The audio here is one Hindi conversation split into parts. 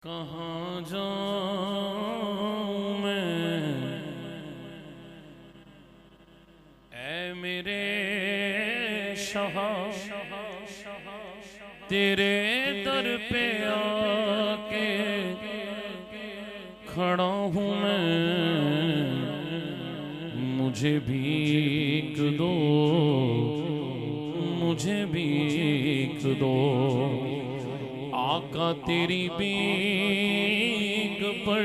कहाँ जाऊं मैं ऐ मेरे शाहा, तेरे दर पे आके खड़ा हूँ मैं। मुझे भीख दो, मुझे भीख दो। आका तेरी भीख पर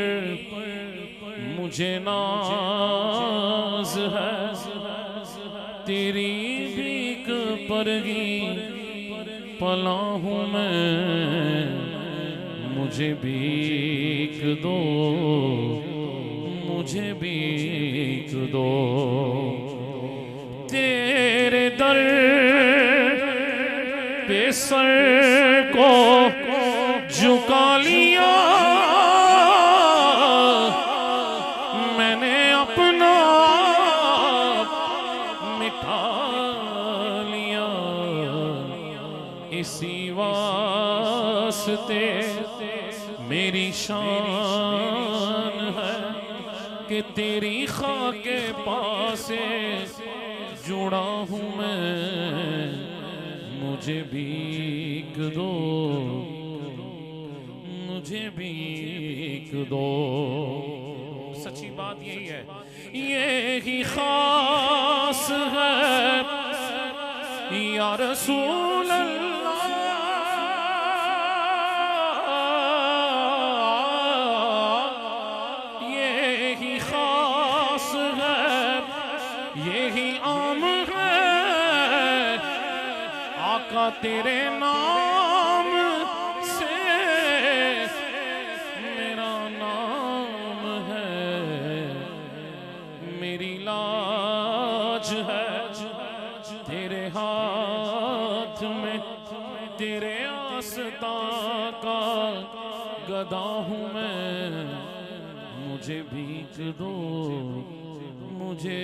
मुझे नाज है, तेरी भीख पर ही पला हूँ मैं। मुझे भीख दो, मुझे भीख दो। तेरे दर पे सर को झुका लिया मैंने, अपना मिटा लिया। इसी वास्ते मेरी शान है कि तेरी खाके पासे जुड़ा हूँ मैं। मुझे भीख दो, मुझे भीख दो। सच्ची बात यही है, यही खास है या रसूल अल्लाह। यही खास है, यही आम है। आका तेरे नाम से मेरा नाम है, मेरी लाज है तेरे हाथ में। तेरे आस्था का गदा हूँ मैं। मुझे भीख दो, मुझे